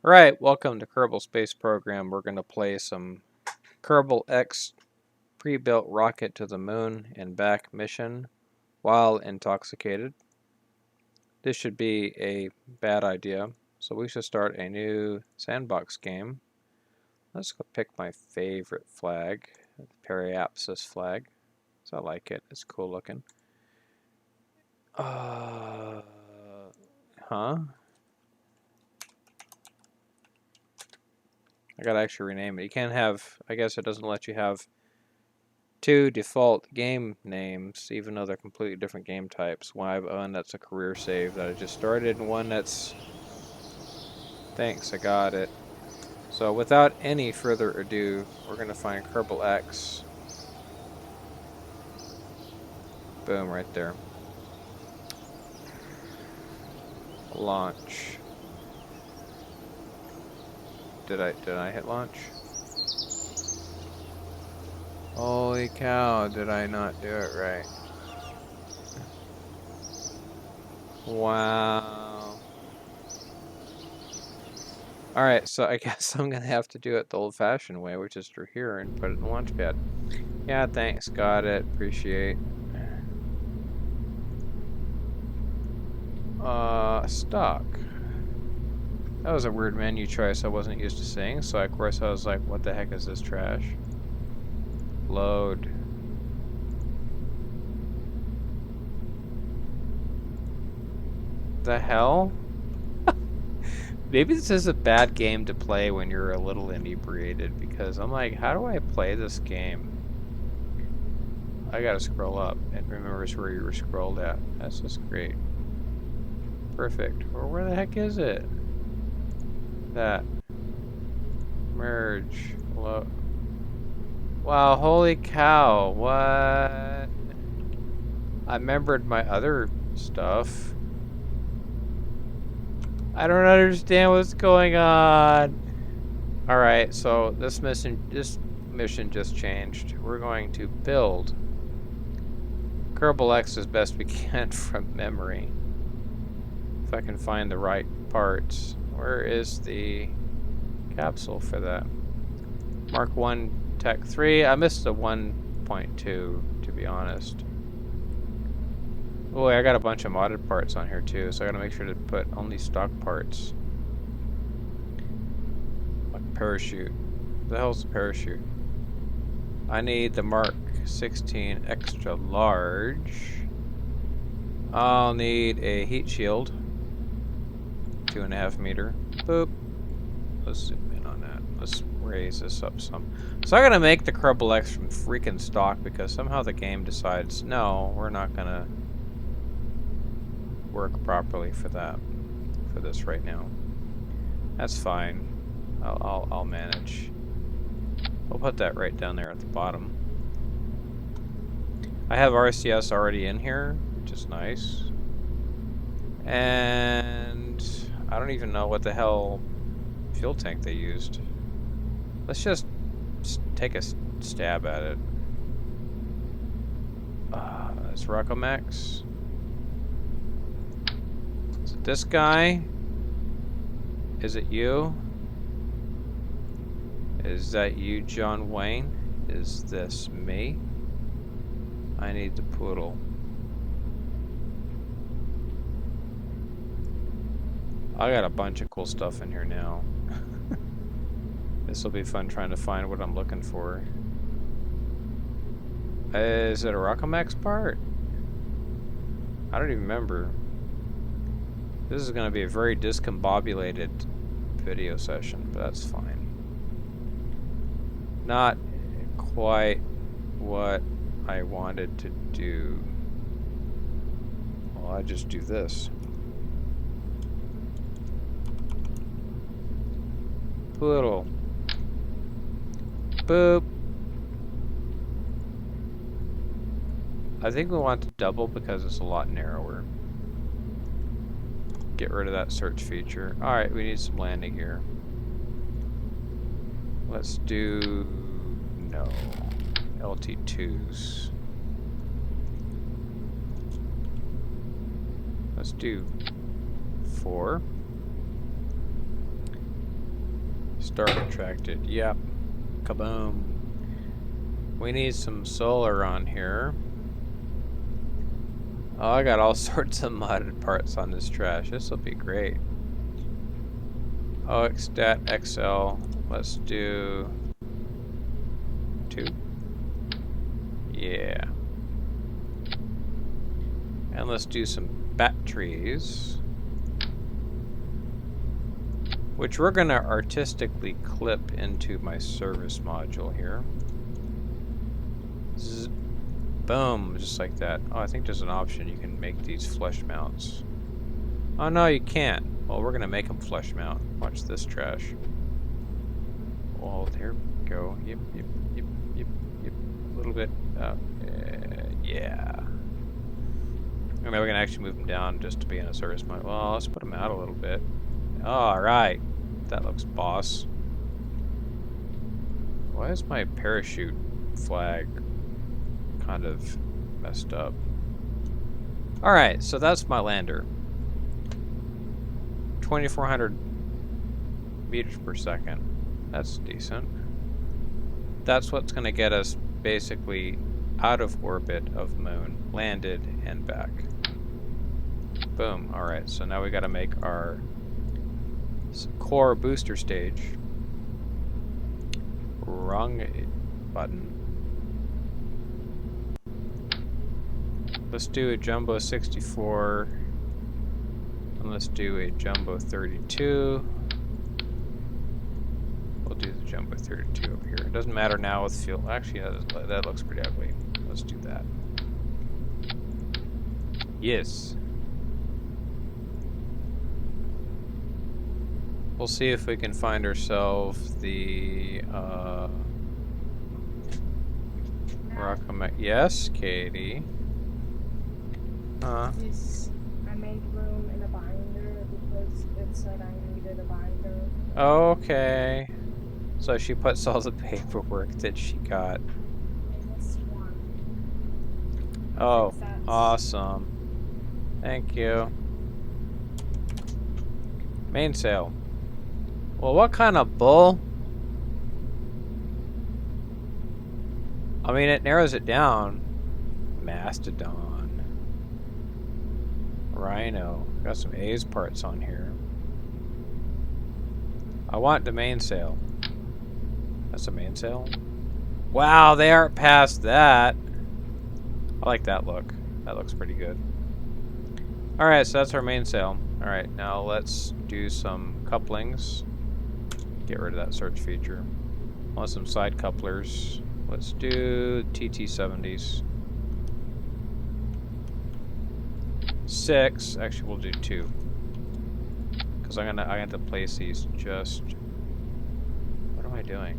Alright, welcome to Kerbal Space Program. We're going to play some Kerbal X pre-built rocket to the moon and back mission while intoxicated. This should be a bad idea, so we should start a new sandbox game. Let's go pick my favorite flag, the Periapsis flag. So I like it, it's cool looking. I gotta actually rename it. You can't have, I guess it doesn't let you have two default game names, even though they're completely different game types. One that's a career save that I just started, and one that's... Thanks, I got it. So without any further ado, we're gonna find Kerbal X. Boom, right there. Launch. Did I hit launch? Holy cow, did I not do it right? Wow. Alright, so I guess I'm gonna have to do it the old-fashioned way, which is through here and put it in the launch pad. Yeah, thanks, got it, appreciate. Stock. That was a weird menu choice I wasn't used to seeing, so of course I was like, what the heck is this trash? Load. The hell? Maybe this is a bad game to play when you're a little inebriated, because I'm like, how do I play this game? I gotta scroll up. It remembers where you were scrolled at. That's just great. Perfect. Or where the heck is it? That. Merge. Load. Wow, holy cow. What? I remembered my other stuff. I don't understand what's going on. Alright, so this mission just changed. We're going to build Kerbal X as best we can from memory. If I can find the right parts. Where is the capsule for that? Mark 1 Tech 3. I missed the 1.2, to be honest. Oh, I got a bunch of modded parts on here too, so I gotta make sure to put only stock parts. Like parachute. What the hell's a parachute? I need the Mark 16 extra large. I'll need a heat shield. 2.5 meter. Boop. Let's zoom in on that. Let's raise this up some. So I gotta make the Kerbal X from freaking stock because somehow the game decides, no, we're not gonna work properly for that, for this right now. That's fine. I'll manage. I'll put that right down there at the bottom. I have RCS already in here, which is nice. And I don't even know what the hell fuel tank they used. Let's just take a stab at it. It's Rockomax. Is it this guy? Is it you? Is that you, John Wayne? Is this me? I need the poodle. I got a bunch of cool stuff in here now. This will be fun trying to find what I'm looking for. Is it a Rockomax part? I don't even remember. This is going to be a very discombobulated video session, but that's fine. Not quite what I wanted to do. Well, I just do this. Poodle. Boop. I think we want to double because it's a lot narrower. Get rid of that search feature. Alright, we need some landing gear. Let's do... no. LT2s. Let's do 4. Star retracted. Yep. Kaboom. We need some solar on here. Oh, I got all sorts of modded parts on this trash. This will be great. Oh, stat XL. Let's do 2. Yeah. And let's do some batteries, which we're going to artistically clip into my service module here. Zzz. Boom, just like that. Oh, I think there's an option. You can make these flush mounts. Oh, no, you can't. Well, we're going to make them flush mount. Watch this trash. Well, there we go. Yep. A little bit. Yeah. And then we can actually move them down just to be in a service mode. Well, let's put them out a little bit. Alright. That looks boss. Why is my parachute flag kind of messed up? Alright, so that's my lander. 2,400 meters per second. That's decent. That's what's going to get us basically out of orbit of moon, landed, and back. Boom. Alright, so now we got to make our core booster stage. Wrong button. Let's do a jumbo 64. And let's do a jumbo 32. We'll do the jumbo 32 over here. It doesn't matter now with fuel. Actually, that looks pretty ugly. Let's do that. Yes. We'll see if we can find ourselves the Yes, Katie. I made room in a binder because it said I needed a binder. Okay. So she puts all the paperwork that she got. In this one. Oh, awesome. Thank you. Mainsail. Well, what kind of bull? I mean, it narrows it down. Mastodon. Rhino. Got some A's parts on here. I want the mainsail. That's a mainsail? Wow, they aren't past that. I like that look. That looks pretty good. Alright, so that's our mainsail. Alright, now let's do some couplings. Get rid of that search feature. Want some side couplers. Let's do TT70s. 6. Actually, we'll do 2. Because I have to place these just... What am I doing?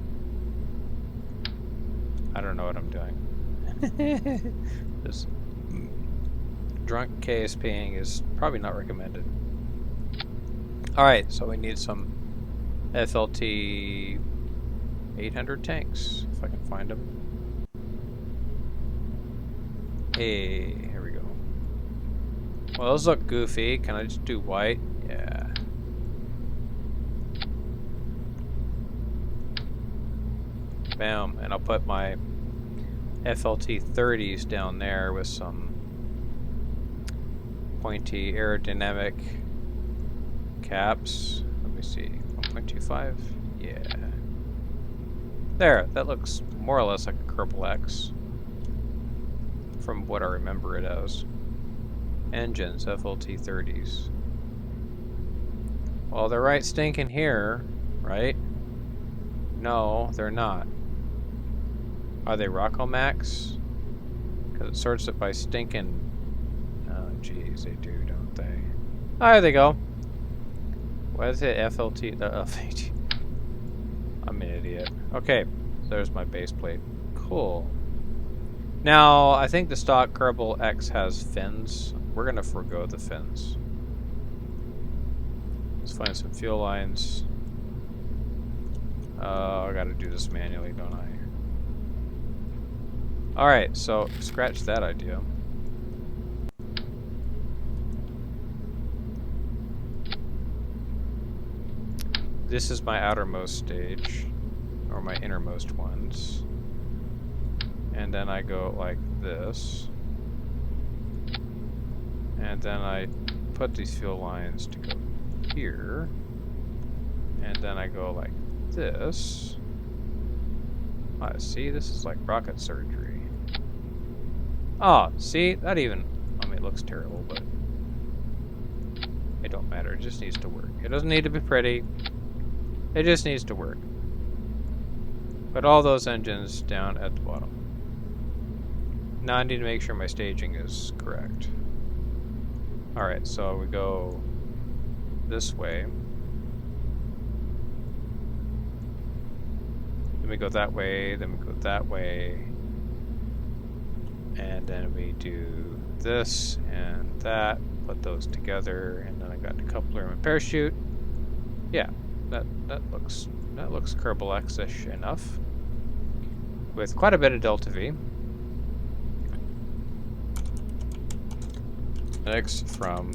I don't know what I'm doing. This drunk KSPing is probably not recommended. Alright, so we need some FLT 800 tanks, if I can find them. Hey, here we go. Well, those look goofy. Can I just do white? Yeah. Bam, and I'll put my FLT 30s down there with some pointy aerodynamic caps. Let me see, 1.25? Yeah. There, that looks more or less like a Kerbal X from what I remember it as. Engines, FLT 30s. Well, they're right stinking here, right? No, they're not. Are they Rockomax? Because it sorts it by stinking... Oh, geez, they do, don't they? Oh, there they go. Why is it FLT? FLT. I'm an idiot. Okay, there's my base plate. Cool. Now, I think the stock Kerbal X has fins. We're going to forego the fins. Let's find some fuel lines. I got to do this manually, don't I? Alright, so scratch that idea. this is my outermost stage, or my innermost ones. And then I go like this. And then I put these fuel lines to go here. And then I go like this. See, this is like rocket surgery. Oh, see, that even, I mean, it looks terrible, but it don't matter. It just needs to work. It doesn't need to be pretty. It just needs to work. Put all those engines down at the bottom. Now I need to make sure my staging is correct. Alright, so we go this way. Then we go that way, then we go that way. And then we do this and that, put those together, and then I got the coupler and my parachute. Yeah, that looks Kerbal X-ish enough. With quite a bit of delta V. X from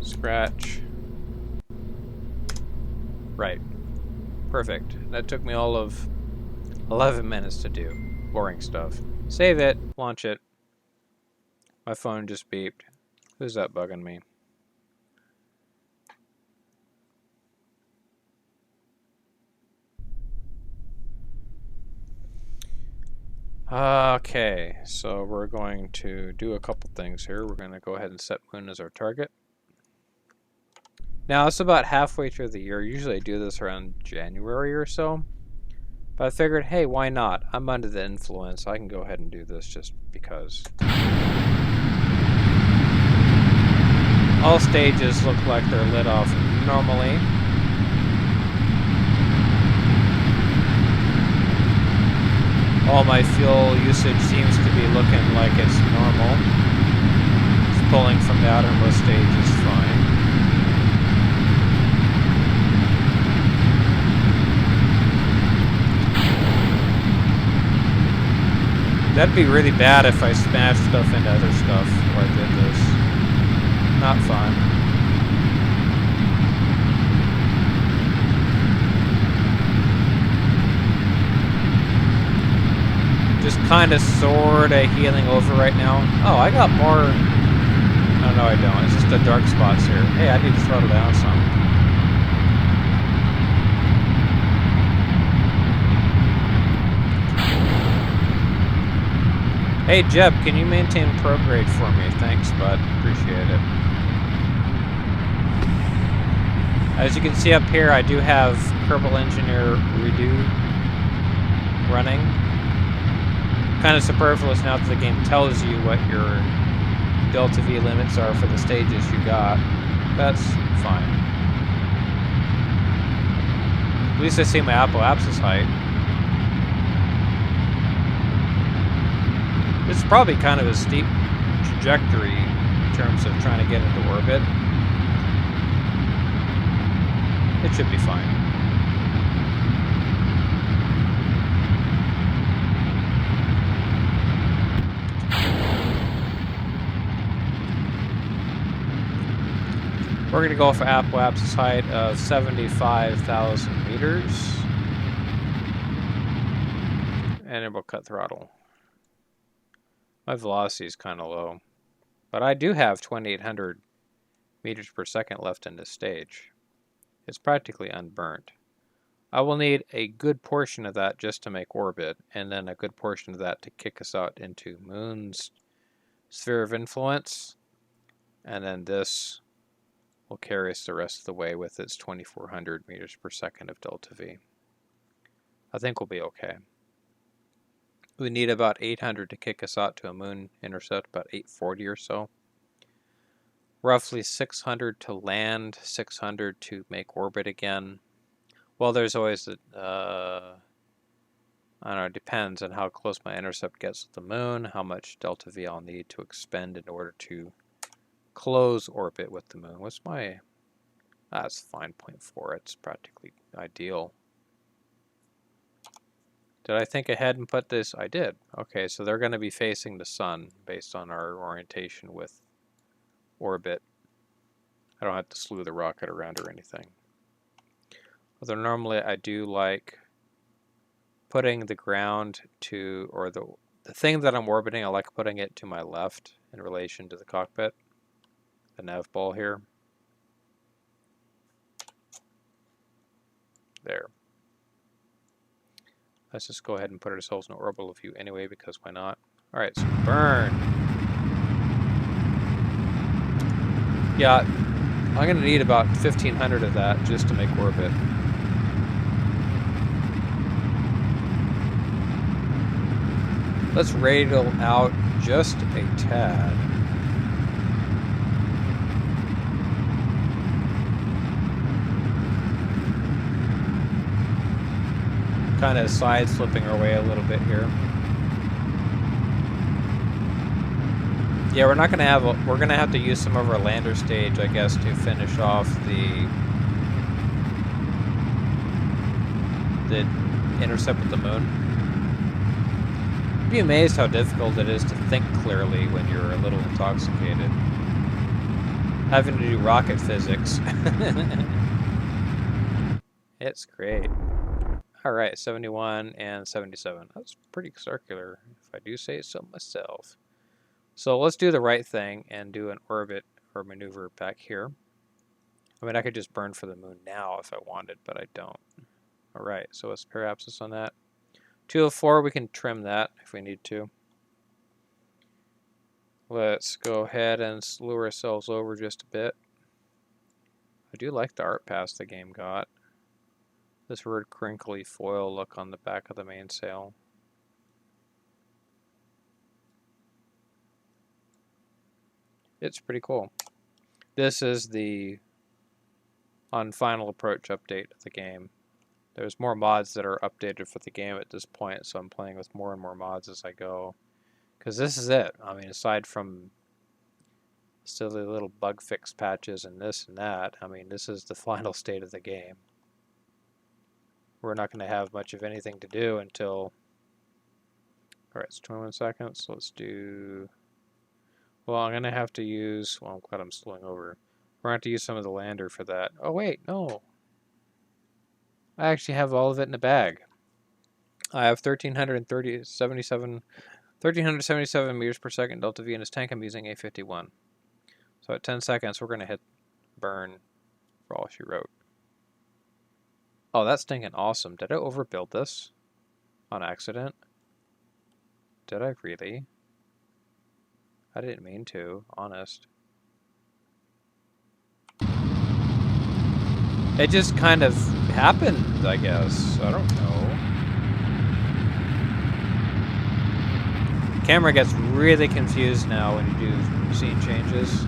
scratch. Right. Perfect. That took me all of 11 minutes to do. Boring stuff. Save it. Launch it. My phone just beeped. Who's that bugging me? Okay, so we're going to do a couple things here. We're going to go ahead and set Moon as our target. Now, it's about halfway through the year. Usually I do this around January or so. But I figured, hey, why not? I'm under the influence. I can go ahead and do this just because. All stages look like they're lit off normally. All my fuel usage seems to be looking like it's normal. Just pulling from the outermost stage is fine. That'd be really bad if I smashed stuff into other stuff or I did this. Not fun. Just kind of sorta healing over right now. Oh, I got more. Oh, no, I don't. It's just the dark spots here. Hey, I need to throttle down some. Hey, Jeb, can you maintain prograde for me? Thanks, bud. Appreciate it. As you can see up here, I do have Kerbal Engineer Redo running. Kind of superfluous now that the game tells you what your delta V limits are for the stages you got. That's fine. At least I see my apoapsis height. It's probably kind of a steep trajectory in terms of trying to get into orbit. It should be fine. We're going to go for apoapsis height of 75,000 meters. And then we'll cut throttle. My velocity is kind of low. But I do have 2,800 meters per second left in this stage. It's practically unburnt. I will need a good portion of that just to make orbit, and then a good portion of that to kick us out into Moon's sphere of influence. And then this will carry us the rest of the way with its 2,400 meters per second of delta V. I think we'll be okay. We need about 800 to kick us out to a Moon intercept, about 840 or so. Roughly 600 to land, 600 to make orbit again. Well, there's always a, I don't know, it depends on how close my intercept gets with the Moon, how much delta V I'll need to expend in order to close orbit with the Moon. What's my, that's fine, 0.4, it's practically ideal. Did I think ahead and put this? I did. Okay, so they're going to be facing the sun based on our orientation with orbit. I don't have to slew the rocket around or anything. Although normally I do like putting the ground to, or the thing that I'm orbiting, I like putting it to my left in relation to the cockpit, the nav ball here. There. Let's just go ahead and put ourselves in orbital view anyway, because why not? Alright, so burn. Yeah, I'm going to need about 1,500 of that just to make orbit. Let's radial out just a tad. Kind of side slipping our way a little bit here. Yeah, we're not gonna have we're gonna have to use some of our lander stage, I guess, to finish off the intercept with the moon. You'd be amazed how difficult it is to think clearly when you're a little intoxicated. Having to do rocket physics. It's great. Alright, 71 and 77. That's pretty circular, if I do say so myself. So let's do the right thing and do an orbit or maneuver back here. I mean, I could just burn for the moon now if I wanted, but I don't. Alright, so let's perhaps this on that. 204, we can trim that if we need to. Let's go ahead and lure ourselves over just a bit. I do like the art pass the game got. This weird crinkly foil look on the back of the mainsail. It's pretty cool. This is the on Final Approach update of the game. There's more mods that are updated for the game at this point, so I'm playing with more and more mods as I go. Because this is it. I mean, aside from silly little bug fix patches and this and that, I mean, this is the final state of the game. We're not going to have much of anything to do until... Alright, it's 21 seconds, so let's do... Well, I'm going to have to use... Well, I'm glad I'm slowing over. We're going to have to use some of the lander for that. Oh, wait, no. I actually have all of it in a bag. I have 1,377 meters per second delta V in this tank. I'm using A51. So at 10 seconds, we're going to hit burn for all she wrote. Oh, that's stinking awesome. Did I overbuild this on accident? Did I really? I didn't mean to, honest. It just kind of happened, I guess. I don't know. Camera gets really confused now when you do scene changes.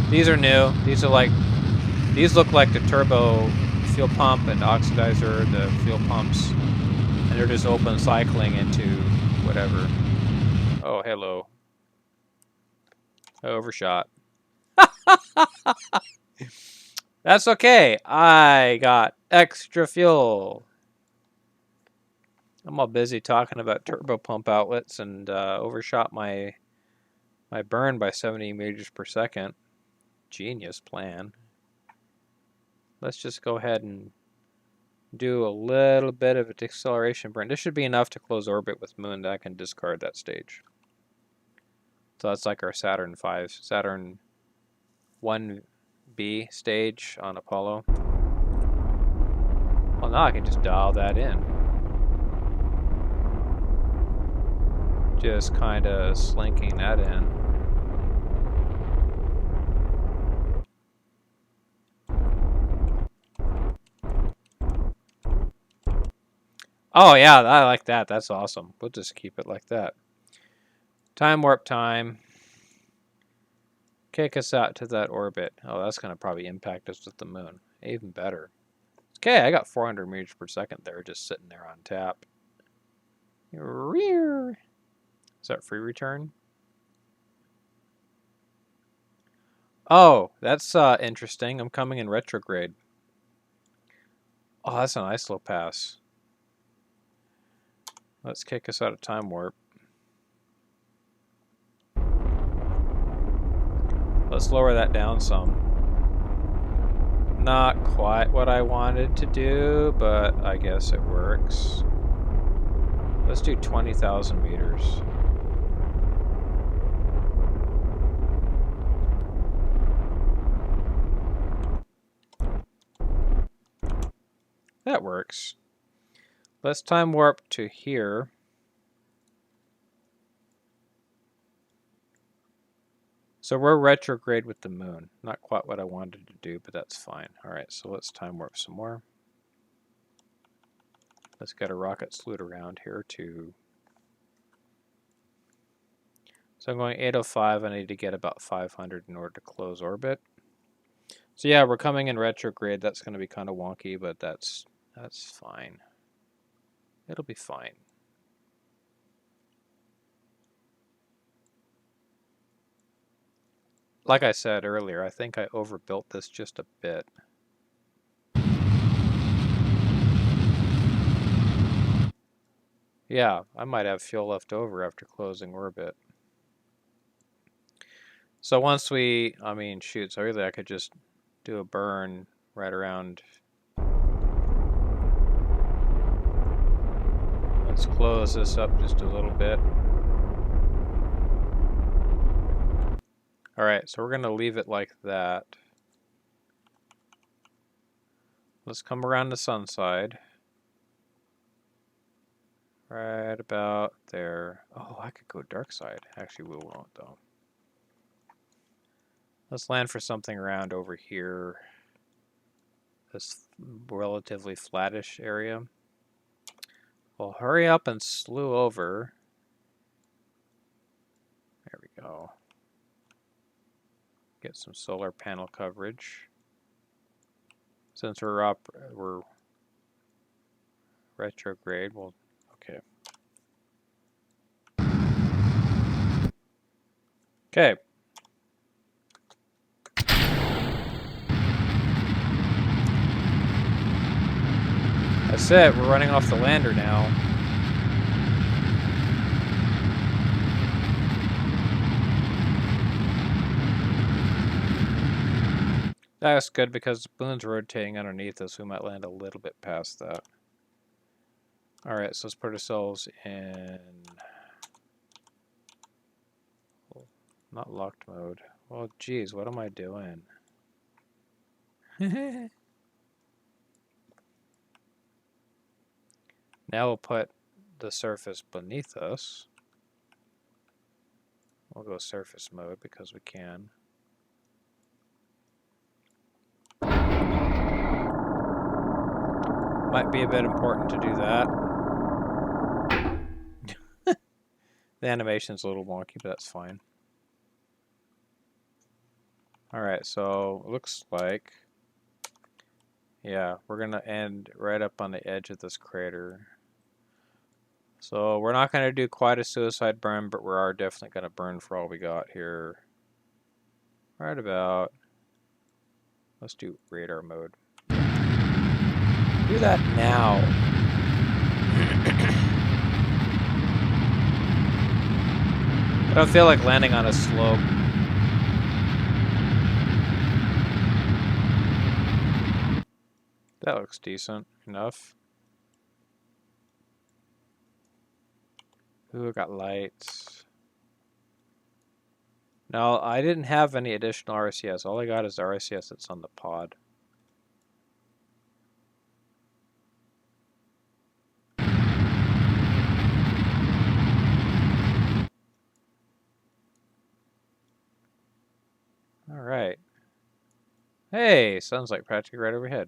These are new. These look like the turbo fuel pump and oxidizer, the fuel pumps, and they're just open cycling into whatever. Oh, hello. Overshot. That's okay. I got extra fuel. I'm all busy talking about turbo pump outlets and overshot my burn by 70 meters per second. Genius plan. Let's just go ahead and do a little bit of a deceleration burn. This should be enough to close orbit with moon that I can discard that stage. So that's like our Saturn 1B stage on Apollo. Well, now I can just dial that in. Just kind of slinking that in. Oh yeah, I like that. That's awesome. We'll just keep it like that. Time warp time. Kick us out to that orbit. Oh, that's going to probably impact us with the moon. Even better. Okay, I got 400 meters per second there, just sitting there on tap. Is that free return? Oh, that's interesting. I'm coming in retrograde. Oh, that's an ISO pass. Let's kick us out of time warp. Let's lower that down some. not quite what I wanted to do, but I guess it works. Let's do 20,000 meters. That works. Let's time warp to here. So we're retrograde with the moon. Not quite what I wanted to do, but that's fine. Alright, so let's time warp some more. Let's get a rocket salute around here to... So I'm going 805. I need to get about 500 in order to close orbit. So yeah, we're coming in retrograde. That's going to be kind of wonky, but that's fine. It'll be fine. Like I said earlier, I think I overbuilt this just a bit. Yeah, I might have fuel left over after closing orbit. So once we, I mean, shoot, so really I could just do a burn right around. Let's close this up just a little bit. Alright, so we're going to leave it like that. Let's come around the sun side. Right about there. Oh, I could go dark side. Actually, we won't though. Let's land for something around over here. This relatively flattish area. Well, hurry up and slew over. There we go. Get some solar panel coverage. Since we're retrograde, well, okay. Okay. That's it, we're running off the lander now. That's good because the moon's rotating underneath us. We might land a little bit past that. Alright, so let's put ourselves in... Not locked mode. Well, geez, what am I doing? Now we'll put the surface beneath us. We'll go surface mode because we can. Might be a bit important to do that. The animation's a little wonky, but that's fine. Alright, so looks like... Yeah, we're going to end right up on the edge of this crater. So we're not going to do quite a suicide burn, but we are definitely going to burn for all we got here. Right about... Let's do radar mode. Do that now. I don't feel like landing on a slope. That looks decent enough. Ooh, I got lights. No, I didn't have any additional RCS. All I got is the RCS that's on the pod. Alright. Hey, sun's like practically right overhead.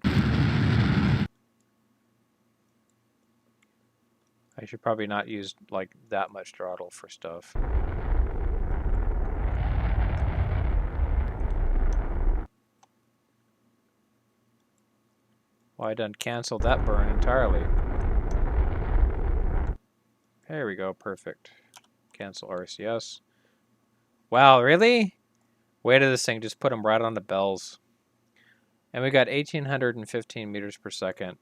I should probably not use like that much throttle for stuff. Well, I done canceled that burn entirely. There we go, perfect. Cancel RCS. Wow, really? Weight of this thing, just put them right on the bells. And we got 1,815 meters per second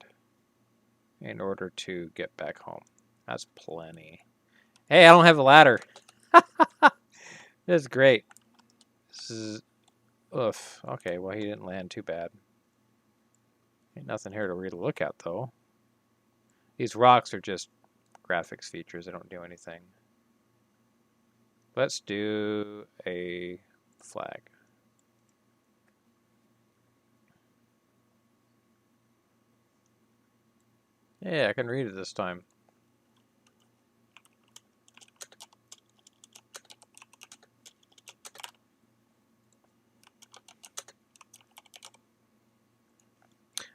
in order to get back home. That's plenty. Hey, I don't have a ladder. This is great. This is... Oof. Okay, well, he didn't land too bad. Ain't nothing here to really look at, though. These rocks are just graphics features. They don't do anything. Let's do a flag. Yeah, I can read it this time.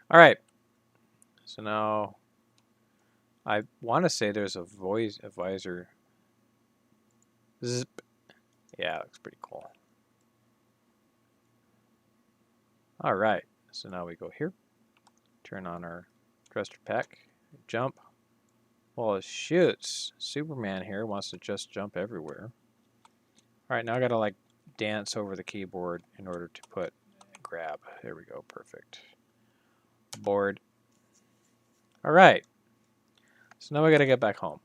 All right. So now I want to say there's a visor. Zip. Yeah, it looks pretty cool. All right. So now we go here. Turn on our thruster pack. Jump. Well, it shoots. Superman here wants to just jump everywhere. All right, now I gotta like dance over the keyboard in order to put grab. There we go, perfect. Board. All right. So now we gotta get back home.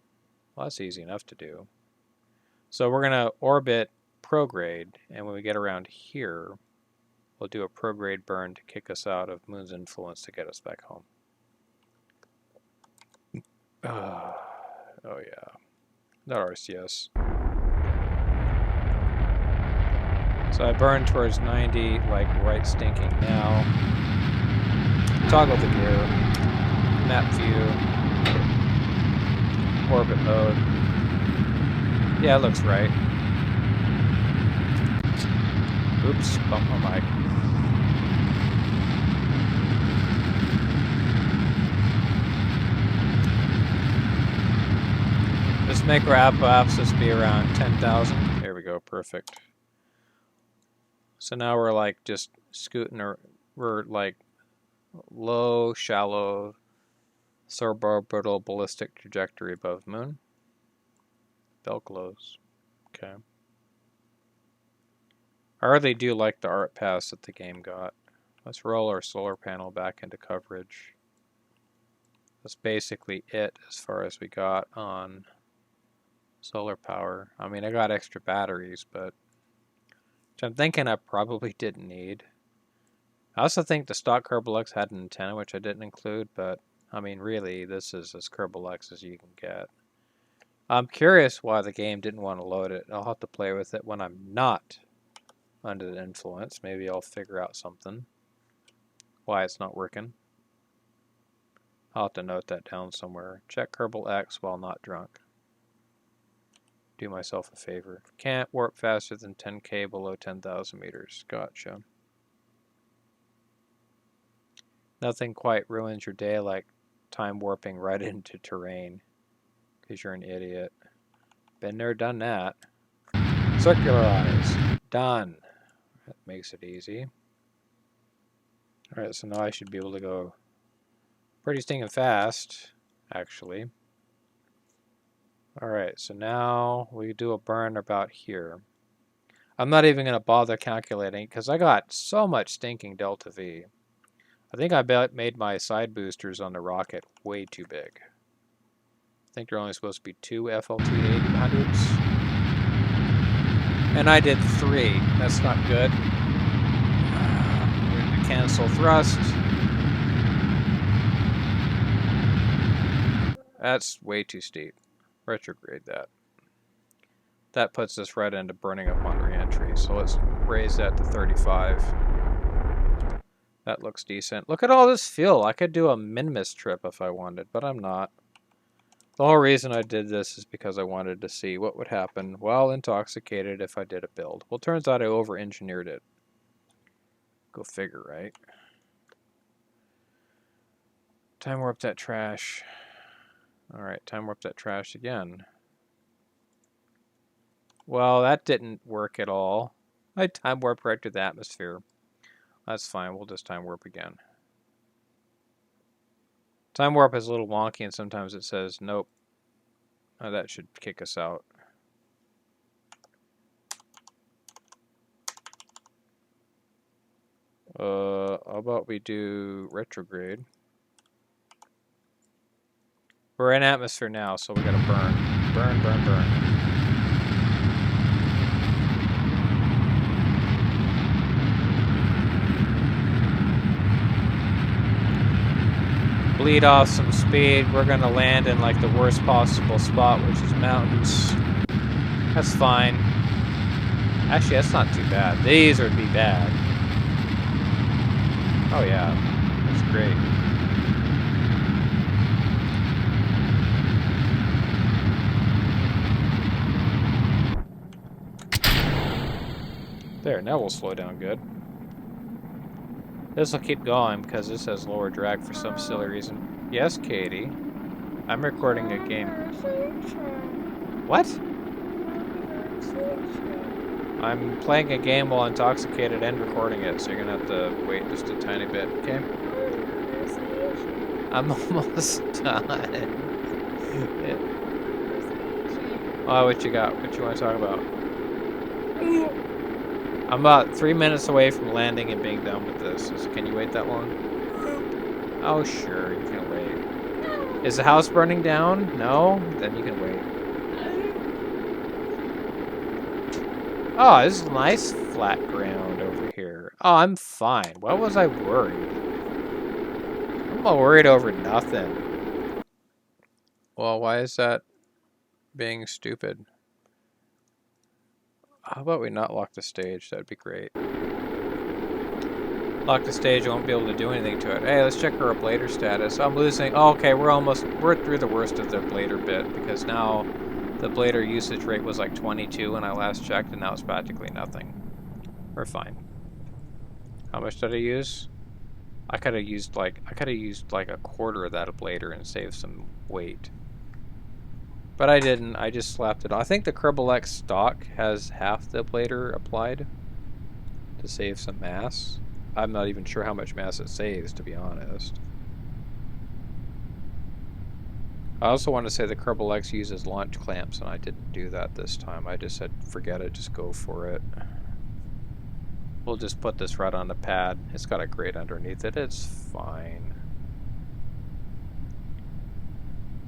Well, that's easy enough to do. So we're gonna orbit prograde, and when we get around here, we'll do a prograde burn to kick us out of Moon's influence to get us back home. Oh yeah, not RCS. So I burn towards 90, like right stinking now. Toggle the gear, map view, orbit mode. Yeah, it looks right. Oops, bumped my mic. Just make our apoapsis be around 10,000. There we go, perfect. So now we're like just scooting, or we're like low, shallow, suborbital ballistic trajectory above Moon. Bell close. Okay. I really do like the art pass that the game got. Let's roll our solar panel back into coverage. That's basically it as far as we got on solar power. I mean, I got extra batteries, but which I'm thinking I probably didn't need. I also think the stock Kerbal X had an antenna, which I didn't include, but I mean, really, this is as Kerbal X as you can get. I'm curious why the game didn't want to load it. I'll have to play with it when I'm not under the influence. Maybe I'll figure out something. Why it's not working. I'll have to note that down somewhere. Check Kerbal X while not drunk. Do myself a favor. Can't warp faster than 10K below 10,000 meters. Gotcha. Nothing quite ruins your day like time warping right into terrain. Because you're an idiot. Been there, done that. Circularize. Done. That makes it easy. Alright, so now I should be able to go pretty stinking fast, actually. Alright, so now we do a burn about here. I'm not even going to bother calculating because I got so much stinking delta V. I think I made my side boosters on the rocket way too big. I think they're only supposed to be 2 FLT 800s. And I did 3. That's not good. We're going to cancel thrust. That's way too steep. Retrograde that. That puts us right into burning up on re-entry. So let's raise that to 35. That looks decent. Look at all this fuel. I could do a minimus trip if I wanted, but I'm not. The whole reason I did this is because I wanted to see what would happen while intoxicated if I did a build. Well, turns out I over-engineered it. Go figure, right? Time warp that trash. Alright, time warp that trash again. Well, that didn't work at all. I time warped right to the atmosphere. That's fine, we'll just time warp again. Time warp is a little wonky and sometimes it says, nope. Oh, that should kick us out. How about we do retrograde? We're in atmosphere now, so we gotta burn. Burn, burn, burn. bleed off some speed. We're gonna land in like the worst possible spot, which is mountains. That's fine. Actually, that's not too bad. These would be bad. Oh yeah, that's great. There, now we'll slow down good. This will keep going because this has lower drag for some silly reason. Yes, Katie. I'm recording a game. What? I'm playing a game while intoxicated and recording it, so you're gonna have to wait just a tiny bit, okay? I'm almost done. Oh, what you got? What you want to talk about? I'm about 3 minutes away from landing and being done with this. Can you wait that long? Oh, sure, you can wait. Is the house burning down? No? Then you can wait. Oh, this is nice flat ground over here. Oh, I'm fine. Why was I worried? I'm not worried over nothing. Well, why is that being stupid? How about we not lock the stage? That'd be great. Lock the stage, I won't be able to do anything to it. Hey, let's check our ablator status. I'm losing. Oh, okay, we're through the worst of the ablator bit because now the ablator usage rate was like 22 when I last checked, and now it's practically nothing. We're fine. How much did I use? I could have used like a quarter of that ablator and saved some weight. But I didn't. I just slapped it on. I think the Kerbal X stock has half the ablator applied to save some mass. I'm not even sure how much mass it saves, to be honest. I also want to say the Kerbal X uses launch clamps, and I didn't do that this time. I just said, forget it, just go for it. We'll just put this right on the pad. It's got a grate underneath it. It's fine.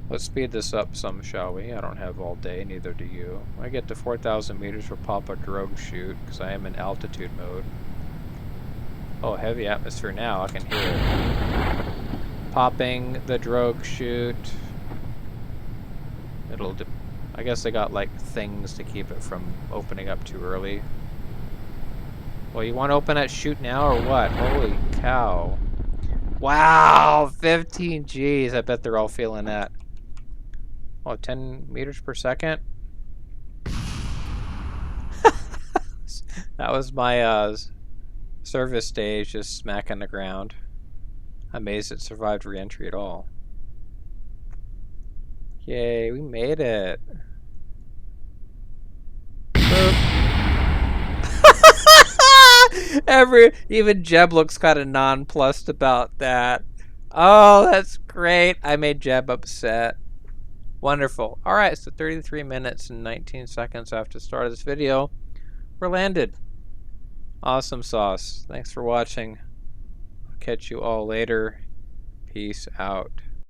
Let's speed this up some, shall we? I don't have all day, neither do you. I get to 4,000 meters for pop a drogue chute, because I am in altitude mode. Oh, heavy atmosphere now. I can hear it. Popping the drogue chute. I guess they got like things to keep it from opening up too early. Well, you want to open that chute now or what? Holy cow. Wow, 15 Gs. I bet they're all feeling that. Oh, 10 meters per second? That was my service stage just smacking the ground. I'm amazed it survived re-entry at all. Yay, we made it. Even Jeb looks kind of nonplussed about that. Oh, that's great. I made Jeb upset. Wonderful. Alright, so 33 minutes and 19 seconds after the start of this video, we're landed. Awesome sauce. Thanks for watching. I'll catch you all later. Peace out.